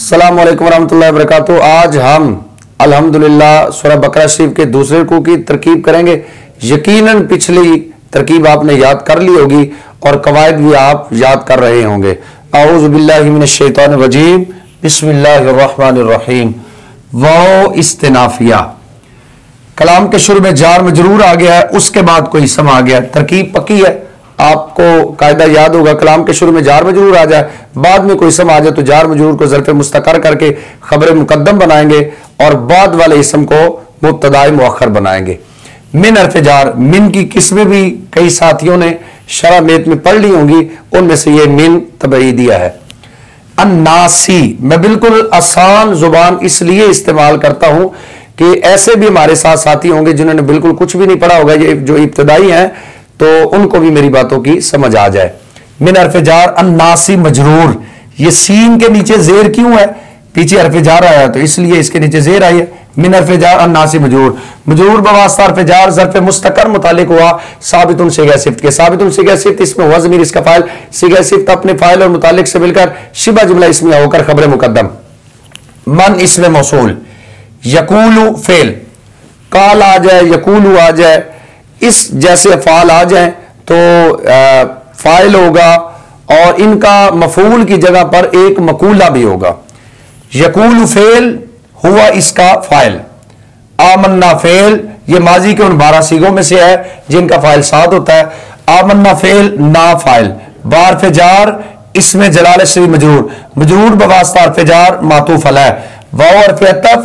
अस्सलाम वालेकुम रहमतुल्लाहि व बरकातुहू। आज हम अल्हम्दुलिल्लाह सूरह बकरा शरीफ के दूसरे रुकू की तरकीब करेंगे। यकीनन पिछली तरकीब आपने याद कर ली होगी और कवायद भी आप याद कर रहे होंगे। औज़ु बिल्लाहि मिनश शैतानिर रजीम, बिस्मिल्लाहिर रहमानिर रहीम। वाओ इस्तिनाफिया, कलाम के शुरू में जार मजरूर आ गया है, उसके बाद कोई इसम आ गया। तरकीब पक्की है, आपको कायदा याद होगा। कलाम के शुरू में जार मजरूर आ जाए, बाद में कोई इसम आ जाए तो जार मजरूर को ज़र्फ़े मुस्तकर करके खबर मुकद्दम बनाएंगे और बाद वाले इसम को मुब्तदाए मुअख्खर बनाएंगे। मिन हर्फ़ जार, मिन की किस्में भी कई साथियों ने शरह मेत में पढ़ ली होंगी, उनमें से ये मिन तबईदिया है। अन्नासी, मैं बिल्कुल आसान जुबान इसलिए इस्तेमाल करता हूं कि ऐसे भी हमारे साथ साथी होंगे जिन्होंने बिल्कुल कुछ भी नहीं पढ़ा होगा, ये जो इब्तदाई हैं, तो उनको भी मेरी बातों की समझ आ जाए। मिन हर्फ़ जार अन्नासी मजरूर, ये सीन के नीचे जेर क्यों है? पीछे हर्फ़ जार आया तो इसलिए इसके नीचे जेर आई है। मिन हर्फ़ जार अन्नासी मजरूर, मजरूर बवास्ता हर्फ़ जार ज़र्फ़े मुस्तकर मुतालिक हुआ साबितुन सिगा सिफ्त के। साबितुन सिगा सिफ्त इसमें हुआ ज़मीर इसका फाइल, सिगा सिफ्त अपने फाइल और मुतालिक से मिलकर शिबा जुमला इसमिया होकर खबर मुकद्दम। मन इसमें मौसूल, यकूलु फेल, काल आ जाए, यकूलु आ जाए, इस जैसे अफ़ाल आ जाए तो फाइल होगा और इनका मफूल की जगह पर एक मकूला भी होगा। यकूल फेल हुआ इसका फाइल, आमन्ना फेल ये माजी के उन 12 सीगों में से है जिनका फाइल साद होता है। आमन्ना फेल ना फाइल, बार जार इसमें जलाल शरीफ मजरूर, मजरूर बवास्ता हर्फ़ जार मातूफ अलैह, वाव हर्फ़ अतफ़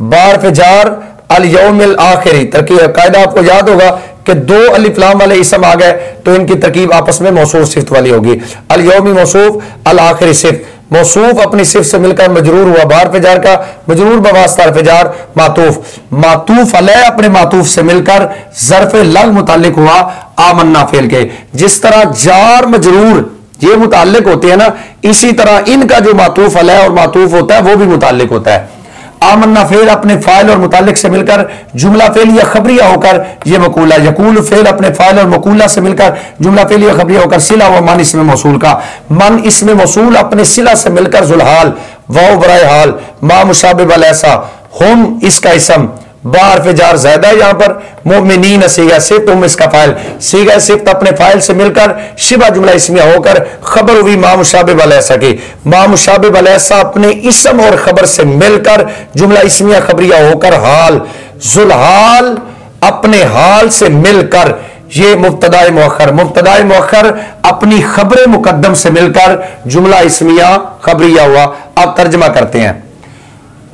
बार जार अल यौमिल आखिरी। तरकीब कायदा आपको याद होगा कि दो अलिफ लाम वाले इसम आ गए तो इनकी तरकीब आपस में मौसूफ सिफ्त वाली होगी। अल यौमी मौसूफ, अल आखिरी सिफ्त। मौसूफ अपनी सिफ्त से मिलकर मजरूर हुआ बार पे जार का, मजरूर बवास्ता हर्फ़ जार मातूफ, मातूफ अलैह अपने मातूफ से मिलकर ज़र्फ़े लग मुताल्लिक हुआ आमन्ना फेल के। जिस तरह जार मजरूर ये मुताल्लिक होते हैं ना, इसी तरह इनका जो मातूफ अलैह और मातूफ होता है वो भी मुताल्लिक होता है। आमन्ना फेल अपने फाइल और मुतालिक से मिलकर जुमला फेल या खबरिया होकर यह मकूला। यकूल फेल अपने फाइल और मकूला से मिलकर जुमला फेल या खबरिया होकर सिला हुआ मन इसमें मौसूल का। मन इसमें मौसूल अपने सिला से मिलकर जुलहाल, वाव बराए हाल, मा मुशाबिह अलैसा, हुम इसका इसम, बार पे जार ज़्यादा यहां पर, मोमिनीन सीगा सिफ्त, तुम इसका फाइल, सीगा सिफ्त अपने फाइल से मिलकर शिबा जुमला इसमिया होकर खबर हुई मा मुशाबिह अलैसा की। मा मुशाबिह अलैसा अपने इसम और खबर से मिलकर जुमला इसमिया खबरिया होकर हाल, जुलहाल अपने हाल से मिलकर ये मुब्तदाए मुअख्खर, मुब्तदाए मुअख्खर अपनी खबर मुकद्दम से मिलकर जुमला इसमिया खबरिया हुआ। अब तर्जमा करते हैं।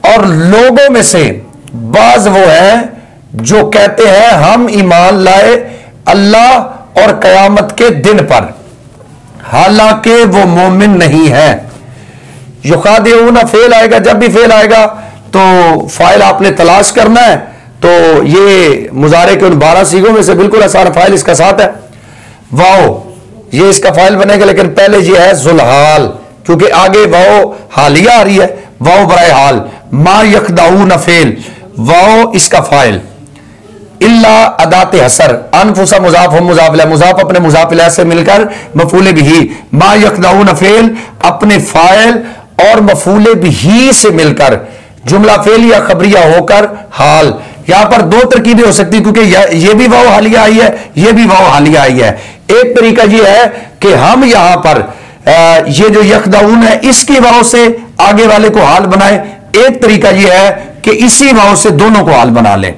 और लोगों में से बाज वो है जो कहते हैं हम ईमान लाए अल्लाह और कयामत के दिन पर, हालांकि वो मोमिन नहीं है। युखादिऊना फेल आएगा, जब भी फेल आएगा तो फाइल आपने तलाश करना है। तो ये मुजारे के उन 12 सीगों में से बिल्कुल आसान फाइल इसका साथ है। वाओ ये इसका फाइल बनेगा, लेकिन पहले ये है जुलहाल, क्योंकि आगे वाओ हालिया आ रही है। वाओ बराए हाल, मा यखदाऊना फेल, वाओ इसका फाइल, इल्ला अदाते हसर, अनफुसा मुजाफ हम मुजाफ इलैह, मुजाफ अपने मुजाफ इलैह से मिलकर मफूले बिही, मा यखदाऊना फेल अपने फाइल और मफूले बिही से मिलकर जुमला फेल या खबरिया होकर हाल। यहां पर दो तरकीबें हो सकती, क्योंकि ये भी वाओ हालिया आई है, ये भी वाओ हालिया आई है। एक तरीका यह है कि हम यहां पर ये जो यखदाऊन है इसकी वाओ से आगे वाले को हाल बनाए। एक तरीका यह है कि इसी वाओ से दोनों को हाल बना ले।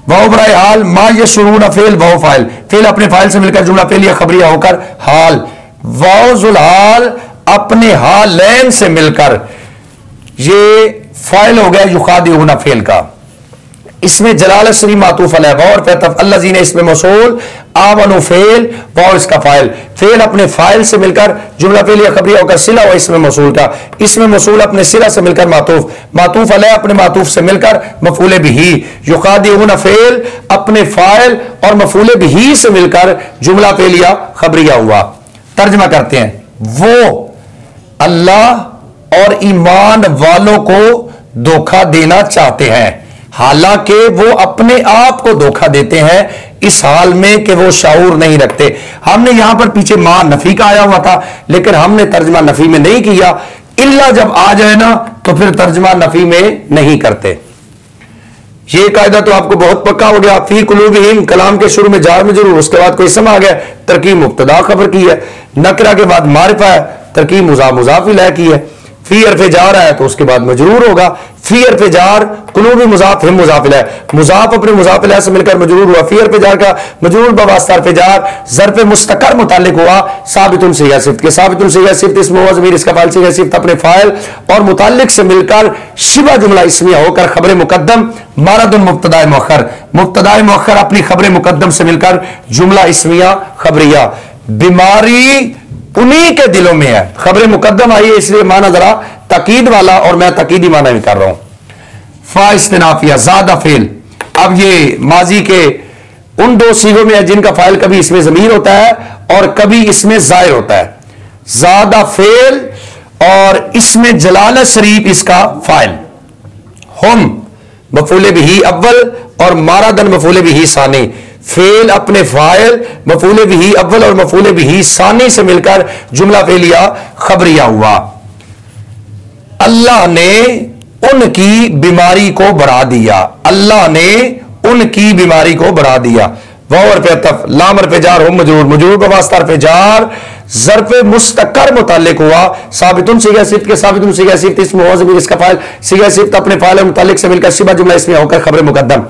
वाओ बराए हाल, मा यशुरून फेल, वाओ फाइल, फेल अपने फाइल से मिलकर जुमला फेल या खबरिया होकर हाल, वाओ जुलहाल अपने हालैन से मिलकर ये फाइल हो गया युखादिऊना फेल का। इसमें जलाल शरी मातूफ अलैह, वाओ और फतफ अल्लाज़ीना इसमें मौसूल, आमनु फेल, वाओ इसका फाइल, फेल अपने फाइल से मिलकर जुमला फेल या खबरिया होकर सिला हुआ इसमें मौसूल का। इसमें मौसूल अपने सिला से मिलकर मातूफ, मातूफ अलैह अपने मातूफ से मिलकर मफूले बिही, युखादिऊना फेल अपने फाइल और मफूले बिही से मिलकर जुमला फेल या खबरिया हुआ। तर्जमा करते हैं। वो अल्लाह और ईमान वालों को धोखा देना चाहते हैं, हालांकि वो अपने आप को धोखा देते हैं इस हाल में कि वो शाऊर नहीं रखते। हमने यहां पर पीछे मां नफी का आया हुआ था, लेकिन हमने तर्जमा नफी में नहीं किया। इल्ला जब आ जाए ना तो फिर तर्जमा नफी में नहीं करते। ये कायदा तो आपको बहुत पक्का हो गया। फी कुलूबिहिम, कलाम के शुरू में जार मजरूर, उसके बाद कोई सम आ गया, तरकीब मुब्तदा खबर की है। नकरा के बाद मारिफा है, तरकीब मुजाफ मुजाफ इलैह की है। फी हरफे जार है तो उसके बाद मजरूर होगा। फी हरफे जार, कुलूबी मुजाफ, हिम मुजाफ इलैह, मुजाफ अपने मुजाफ इलैह से मिलकर मजरूर हुआ। फी हरफे जार का मजरूर बवास्ता हरफे जार ज़र्फ़ मुस्तकर मुताल्लिक हुआ साबितुन सिगा सिफ्त के। साबितुन सिगा सिफ्त इसमें हुआ ज़मीर, इसका फाइल सिगा सिफ्त अपने फाइल और मुताल्लिक से मिलकर शिबा जुमला इस्मिया होकर खबर मुकद्दम मारदुन मुब्तदा मुअख्खर, मुब्तदा मुअख्खर अपनी खबर मुकद्दम से मिलकर जुमला इस्मिया खबरिया। बीमारी उन्हीं के दिलों में है। खबर मुकद्दम आई है इसलिए माना जरा तकीद वाला, और मैं तकीदी माना भी कर रहा हूं। फा इस्तिनाफिया ज़ादा फेल, अब ये माजी के उन दो सीगों में है जिनका फाइल कभी इसमें ज़मीर होता है और कभी इसमें ज़ाहिर होता है। ज़ादा फेल और इसमें जलाल शरीफ इसका फाइल। हम मफूले बिही अव्वल और मारादन मफूले बिही सानी। फेल अपने फाइल मफूले बिही अव्वल और मफूले बिही सानी से मिलकर जुमला फेलिया खबरिया हुआ। अल्लाह ने उनकी बीमारी को बढ़ा दिया, अल्लाह ने उनकी बीमारी को बढ़ा दिया। वावर पे तफ लामर पे जार हो मजरूर, मजरूर पे वास्ता पे जार ज़र्फ़ मुस्तकर मुताल्लिक हुआ साबितुन सिगा सिफ्त के। साबितुन सिगा सिफ्त इसमें हुआ ज़मीर, इसका फाइल सिगा सिफ्त अपने फाइल मुताल्लिक से मिलकर शिबा जुमला इसमें होकर खबर मुकद्दम।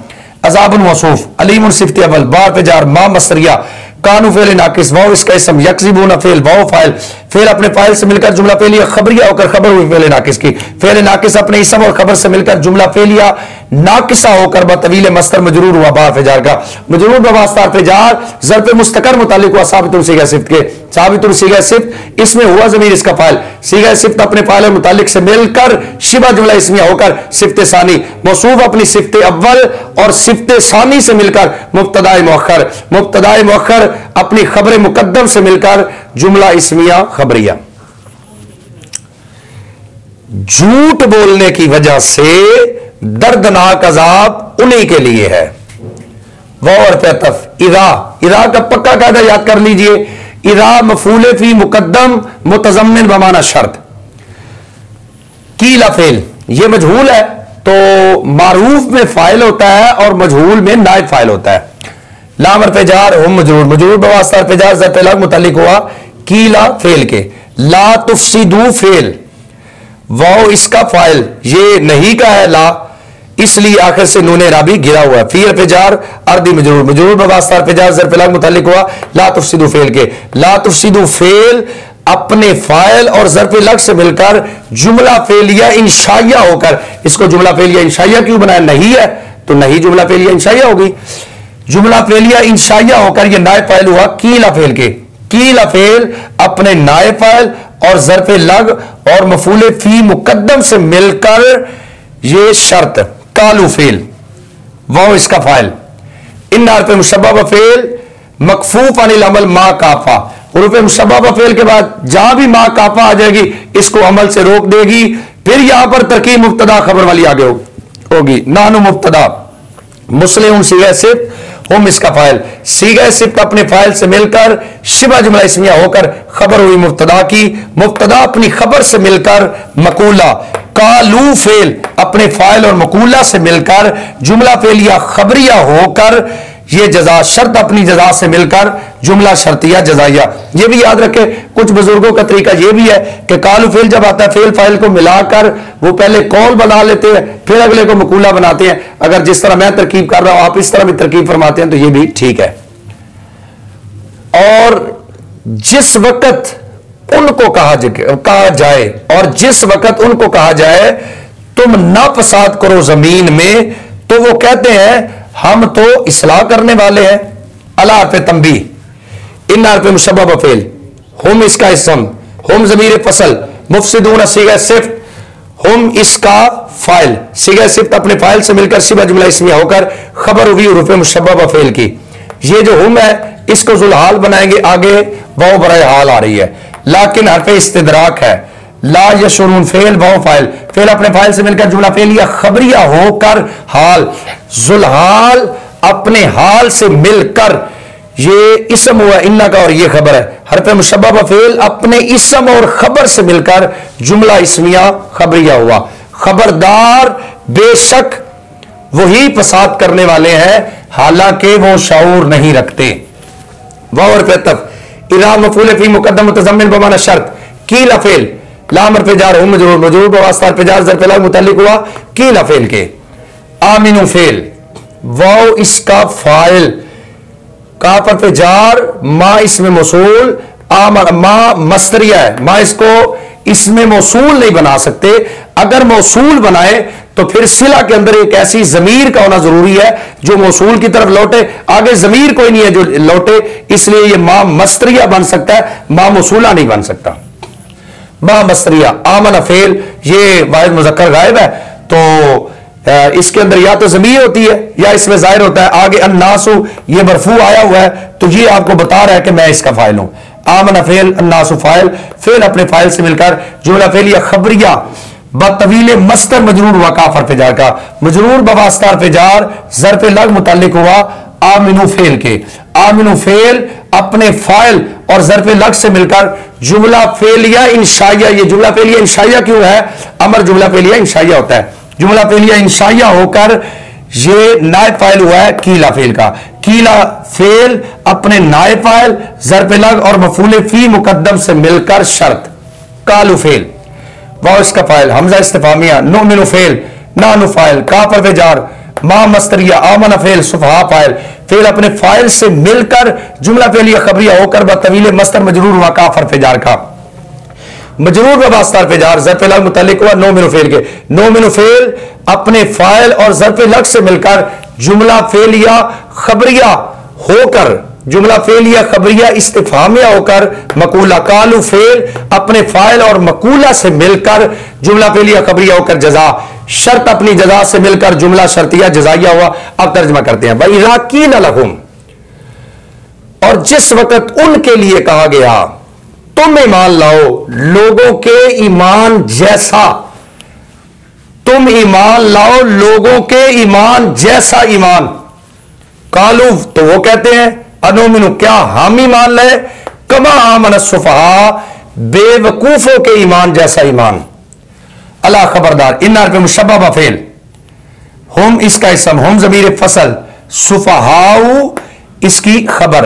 अज़ाबुन मौसूफ अलीमुन सिफ्त अव्वल, बार पे जार मा मसरिया कानू फेल नाकिस, वाव इसका इसम, यकज़िबून फेल, वाव फाइल, फेल अपने फाइल से मिलकर जुमला फेलिया खबरिया होकर खबर हुई फेल नाकिस की। फेल नाकिस अपने इसम और खबर से मिलकर जुमला फेलिया नाकिसा होकर बतवील मस्तर मजरूर हुआ। बार फेजार का मजरूर बवास्ता फेजार ज़र्फ़ मुस्तकर मुताल्लिक हुआ साबितुन सिगा सिफ्त के। साबितुन सिगा सिफ्त इसमें हुआ ज़मीर, इसका फाइल सिगा सिफ्त अपने फाइल मुताल्लिक से मिलकर शिबा जुमला इसमिया होकर सिफ्त सानी, मौसूफ अपनी सिफ्त अव्वल और सिफ्त सानी से मिलकर मुब्तदा मुअख्खर, मुब्तदा मुअख्खर अपनी खबर मुकद्दम से मिलकर जुमला इस्मिया खबरिया। झूठ बोलने की वजह से दर्दनाक अजाब उन्हीं के लिए है। वह तफ इरा, इरा का पक्का कायदा याद कर लीजिए। इरा मफूले फी मुकद्दम मुतज़म्मिन बमाना शर्त। कीला फेल ये मजहूल है तो मारूफ में फाइल होता है और मजहूल में नाइब फाइल होता है। लामर पे जार हम मजरूर, मजरूर बवास्ता पे जार ज़र्फ़ लग मुताल्लिक हुआ कीला फेल के। ला तुफसिदू फेल, वाओ इसका फाइल ये नहीं का है ला, इसलिए आखिर से नूने राबी गिरा हुआ। फीर पे जार अर्दी मजरूर, मजरूर बवास्ता पे जार ज़र्फ़ लग मुताल्लिक हुआ ला तुफसिदू फेल के। ला तुफसिदू फेल अपने फाइल और ज़र्फ़ लग से मिलकर जुमला फेलिया इंशाइया होकर, इसको जुमला फेलिया इंशाइया क्यों बनाया, नहीं है तो नहीं जुमला फेलिया इंशाइया होगी। जुमला फेलिया इंशाइया होकर यह नायब फाइल हुआ कीला फेल के। कीला फेल अपने नायब फाइल और ज़र्फ़ लग और मफूले फी मुकद्दम से मिलकर यह शर्त कालू फेल, वो इसका फाइल। इन नार पे मुशब्बह फेल मकफूफ अनिल अमल मा काफा, उर्फ़े मुशब्बह फेल के बाद जहां भी मा काफा आ जाएगी इसको अमल से रोक देगी। फिर यहां पर तरकीब मुब्तदा खबर वाली आगे होगी। नानु मुब्तदा मुस्लिम सिगा सिफ्त हम इसका फाइल, सिगा सिफ्त अपने फाइल से मिलकर शिबा जुमला इस्मिया होकर खबर हुई मुब्तदा की। मुब्तदा अपनी खबर से मिलकर मकूला। कालू फेल अपने फाइल और मकूला से मिलकर जुमला फेलिया खबरिया होकर ये जजा शर्त अपनी जजा से मिलकर जुमला शर्तिया जजाइया। ये भी याद रखें, कुछ बुजुर्गों का तरीका ये भी है कि कालू फेल जब आता है फेल फाइल को मिलाकर वो पहले कौल बना लेते हैं फिर अगले को मकूला बनाते हैं। अगर जिस तरह मैं तरकीब कर रहा हूं आप इस तरह भी तरकीब फरमाते हैं तो ये भी ठीक है। और जिस वक्त उनको कहा जाए और जिस वक्त उनको कहा जाए तुम ना फसाद करो जमीन में, तो वो कहते हैं हम तो इस्लाह करने वाले हैं। अला पे तंबी इन नार पे मुशब्बह फेल, हम इसका इसम, हम ज़मीर फसल, मुफसिदून सिगा सिफ्त, हम इसका फाइल, सिगा सिफ्त अपने फाइल से मिलकर शिबा जुमला इसमिया होकर खबर हुई उर्फ़े मुशब्बह फेल की। ये जो हम है इसको जुलहाल बनाएंगे आगे, वाव बराए हाल आ रही है लाकिन हरफ़े इस्तिदराक है। ला यशुरून फेल वाव फाइल, फेल अपने फाइल से मिलकर जुमला फेलिया खबरिया होकर हाल, जुलहाल अपने हाल से मिलकर ये इसम हुआ इन्ना का और ये खबर है। हरफ़े मुशब्बह फेल अपने इसम और खबर से मिलकर जुमला इस्मिया खबरिया हुआ। खबरदार बेशक वही फसाद करने वाले हैं हालांकि वो शऊर नहीं रखते। वाव पे तफ इला मफूल फी मुकद्दम मुतज़म्मिन बमाना शर्त कीला फेल लामर पे जार हुम मजरूर मजरूर बवास्तार पे जार ज़र पे ला मुतल्लिक हुआ कीला फेल के। आमिनु फेल वाव इसका फाइल काफर पे जार मा इसमें मौसूल मा मस्तरिया है, मा इसको इसमें मौसूल नहीं बना सकते। अगर मौसूल बनाए तो फिर सिला के अंदर एक ऐसी जमीर का होना जरूरी है जो मौसूल की तरफ लौटे, आगे जमीर कोई नहीं है जो लौटे, इसलिए यह मा मस्तरिया बन सकता है, मा मौसूला नहीं बन सकता। मा मस्तरिया आमन फेल ये वाहिद मुज़क्कर गायब है, तो इसके अंदर या तो जमीर होती है या इसमें जाहिर होता है। आगे अन्नासु ये मरफू आया हुआ है तो ये आपको बता रहा है कि मैं इसका फाइल हूं। आमन फेल अन्नासु फाइल फेल अपने फाइल से मिलकर जुमला फेल या खबरिया बतवीले मस्तर मजरूर हुआ काफर पे जार का मजरूर बवास्तार पे जार जर पे लग मुतालिक हुआ आमिनु फेल के। आमिनु फेल अपने फाइल और जर पे लग से मिलकर जुमला फेलिया इंशाइया, ये जुमला फेलिया इंशाइया क्यों है? अमर जुमला फेलिया इंशाइया होता है, जुमला फेलिया इंशाइया होकर ये नायब फाइल हुआ है कीला फेल का। कीला फेल अपने नायब फाइल जर पे लग और मफूल फी मुकद्दम से मिलकर शर्त। कालू फेल वाह इसका फाइल हमजा इस्तिफामिया नुमिनु फेल नानु फाइल काफर पे जार मा मस्तरिया आमन फेल सुफहा फाइल फेल अपने फाइल से मिलकर जुमला फेलिया खबरिया होकर बतवीले मस्तर मजरूर हुआ काफर पे जार का मजरूर बवास्तार पे जार जर पे लग मुतल्लिक हुआ नो मिनु फेल के। नो मिनु फेल अपने फाइल और जर पे लग से मिलकर जुमला फेलिया खबरिया होकर जुमला फेलिया खबरिया इस्तिफामिया होकर मकूला। कालू फेल अपने फाइल और मकूला से मिलकर जुमला फेलिया खबरिया होकर जजा। शर्त अपनी जजा से मिलकर जुमला शर्तिया जजाइया हुआ। अब तर्जमा करते हैं भाई राकीन लहुम, और जिस वक्त उनके लिए कहा गया तुम ईमान लाओ लोगों के ईमान जैसा, तुम ईमान लाओ लोगों के ईमान जैसा ईमान। कालू तो वो कहते हैं अनोमिनु क्या हम ईमान लाए कमा आमन सुफहा बेवकूफों के ईमान जैसा ईमान। अला खबरदार इन्नार पे मुशब्बह फेल हम इसका इसम हम जमीर फसल सुफहाउ इसकी खबर,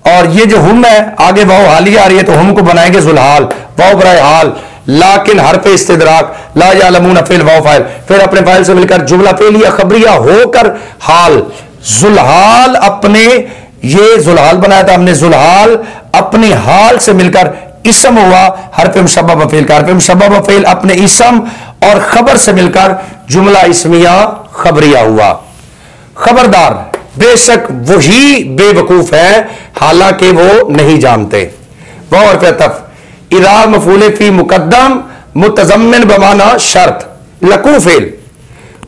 और ये जो हम है आगे वाव हालिया आ रही है तो हम को बनाएंगे जुलहाल वाव बराए हाल लाकिन हर पे इस्तिदराक ला यालमून फेल वाव फाइल फिर अपने फाइल से मिलकर जुमला फेलिया खबरिया होकर हाल। जुलहाल अपने ये जुलहाल बनाया था हमने, जुलहाल अपने हाल से मिलकर इसम हुआ हर पे मुशब्बह फेल का। हर पे मुशब्बह फेल अपने इसम और खबर से मिलकर जुमला इसमिया खबरिया हुआ। खबरदार बेशक वही बेवकूफ है हालांकि वो नहीं जानते। वह और पे तफ इला मफूल फी मुकद्दम मुतज़म्मिन बमाना शर्त लकू फेल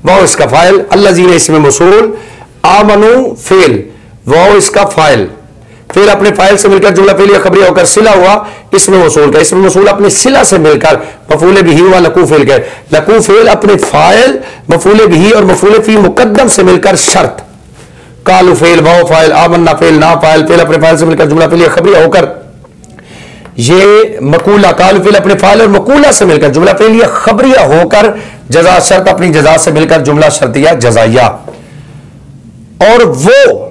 वह इसका फाइल अल्लाज़ीना इसमें मौसूल आमनु फेल वह इसका फाइल फिर अपने फाइल से मिलकर जुमला फेलिया खबरिया होकर सिला हुआ इसमें मौसूल का। इसमें मौसूल अपने सिला से मिलकर मफूल बिही हुआ लकू फेल का। लकू फेल अपने फाइल मफूल बिही और मफूल फी मुकद्दम से मिलकर शर्त। कालू फेल वाव फाइल आमन्ना फेल ना फाइल फेल अपने फाइल से मिलकर जुमला फेलिया खबरिया होकर ये मकूला। कालू फेल अपने फाइल और मकूला से मिलकर जुमला फेलिया खबरिया होकर जजा शर्त अपनी जजा से मिलकर जुमला शर्तिया जजाइया। और वो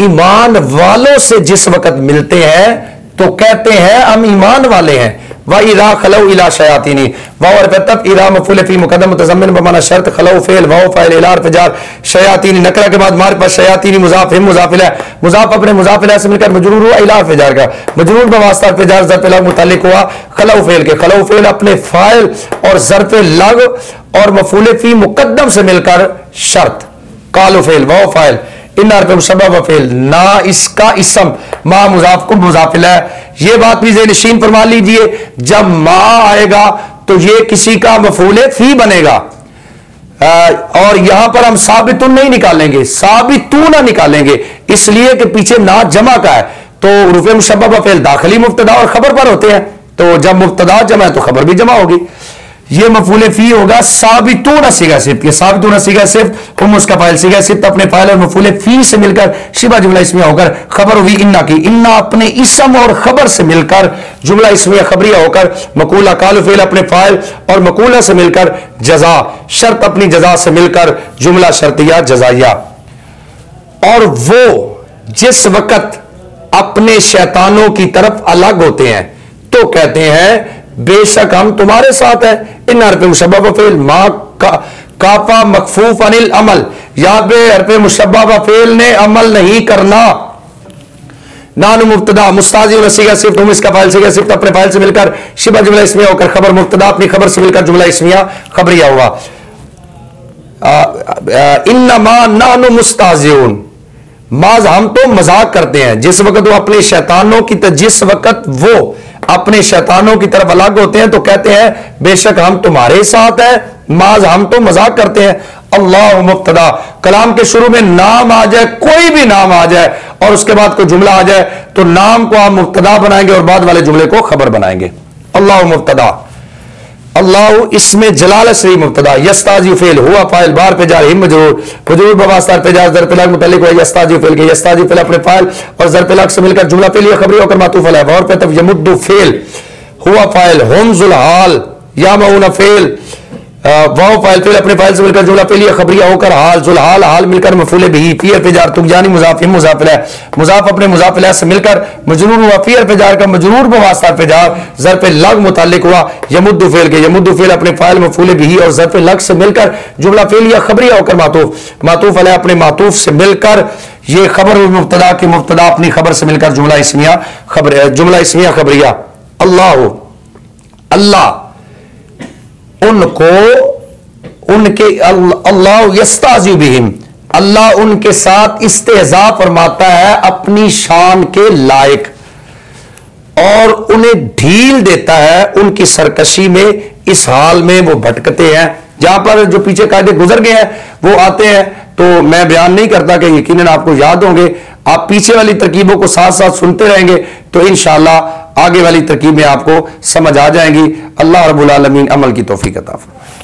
ईमान वालों से जिस वक्त मिलते हैं तो कहते हैं हम ईमान वाले हैं। व इला खलौ इला शयातीनी वाव और तब इला मफूल फी मुकद्दम मुतज़म्मिन बमाना शर्त खलौ फेल वाव फाइल इला फजार शयातीनी नकरा के बाद मार पर शयातीनी मुजाफ हिम मुजाफिला मुजाफ अपने मुजाफिला से मिलकर मजरूर हुआ इला फजार का मजरूर बवास्ता फजार ज़र पे लग मुतालिक हुआ खलौ फेल के। खलौ फेल अपने फाइल और ज़र पे लग और मफूल फी मुकद्दम से मिलकर शर्त। कालू फेल वाव फाइल इन्नार पे मुशब्बह फेल ना इसका इसम मा मुजाफ को मुजाफिला है। ये बात भी ज़ेहनशीन फरमा लीजिए जब मा आएगा तो ये किसी का मफूल फी बनेगा और यहां पर हम साबितुन नहीं निकालेंगे साबितू ना निकालेंगे इसलिए कि पीछे ना जमा का है। तो रुफ़े मुशब्बह फेल दाखिली मुब्तदा और खबर पर होते हैं तो जब मुब्तदा जमा है तो खबर भी जमा होगी। ये मफूल फी होगा साबितून सीगा सिफ्त, ये साबितून सीगा सिफ्त, हम उसका फाइल सीगा सिफ्त अपने फाइल और मफूल फी से मिलकर शिबा जुमला इसमिया होकर खबर हुई इन्ना की, इन्ना अपने इसम और खबर से मिलकर जुमला इसमिया खबरिया होकर मकूला काल फेल अपने फाइल और मकूला से मिलकर जजा शर्त अपनी जजा से मिलकर जुमला शर्तिया जजाइया। और वो जिस वक्त अपने शैतानों की तरफ अलग होते हैं तो कहते हैं बेशक हम तुम्हारे साथ है। इन हरफ मुशब्बा व फेल मा काफा मखफूफ अनिल अमल, यहां पे हरफ मुशब्बा व फेल ने अमल नहीं करना। नानु मुब्तदा मुस्ताजी सीगा सिफ्त, हम इसका फाइल सीगा सिफ्त अपने फाइल से मिलकर शिबा जुमला इसमिया होकर खबर मुब्तदा अपनी खबर से मिलकर जुमला इसमिया खबरिया हुआ। इन्नमा नानु मुस्ताजिउन, माज हम तो मजाक करते हैं। जिस वक्त वो अपने शैतानों की जिस वक्त वो अपने शैतानों की तरफ अलग होते हैं तो कहते हैं बेशक हम तुम्हारे साथ है, माज हम तो मजाक करते हैं। अल्लाह मुब्तदा, कलाम के शुरू में नाम आ जाए, कोई भी नाम आ जाए और उसके बाद कोई जुमला आ जाए तो नाम को आप मुब्तदा बनाएंगे और बाद वाले जुमले को खबर बनाएंगे। अल्लाह मुब्तदा, अल्लाह इसमें जलाल शरीफ मुब्तदा, यस्ताजी फेल हुआ फाइल बार पे जार हिम मजरूर फजूर बवास्तार पे जार जर पे मुतल्लिक हुआ यस्ताजी फेल के, यस्ताजी फेल अपने फाइल और जर पे से मिलकर जुमला पे लिया खबरी होकर मातूफ अलैह, और पे तब यमुद्दु फेल हुआ फाइल हम जुलहाल या मऊना फेल वाव फाइल फेल अपने फाइल से मिलकर जुमला पे लिया खबरिया होकर हाल जुलहाल हाल मिलकर मफूले बिही फिर पे जार तुगजानी मुजाफ हिम मुजाफ अलैह, मुजाफ अपने मुजाफ अलैह से मिलकर मजरूर हुआ फिर पे जार का मजरूर बवास्ता पे जार जर पे लग मुताल्लिक हुआ यमुद्दु फेल के, यमुद्दु फेल अपने फाइल मफूले बिही और जर पे लग से मिलकर जुमला फेल या खबरिया होकर मातूफ मातूफ अलैह अपने मातूफ से मिलकर ये खबर हुई मुब्तदा की, मुब्तदा अपनी खबर से मिलकर जुमला इसमिया खबर जुमला इसमिया खबरिया। अल्लाह अल्लाह उनको उनके अल्लाह यस्ताज़ी बिहिम, अल्लाह उनके साथ इस्तेज़ा फरमाता है अपनी शान के लायक और उन्हें ढील देता है उनकी सरकशी में, इस हाल में वो भटकते हैं। जहां पर जो पीछे कायदे गुजर गए हैं वो आते हैं तो मैं बयान नहीं करता कि यकीनन आपको याद होंगे, आप पीछे वाली तरकीबों को साथ साथ सुनते रहेंगे तो इंशाअल्लाह आगे वाली तरकीबें आपको समझ आ जाएंगी। अल्लाह रब्बुल आलमीन अमल की तौफीक अता फरमाए।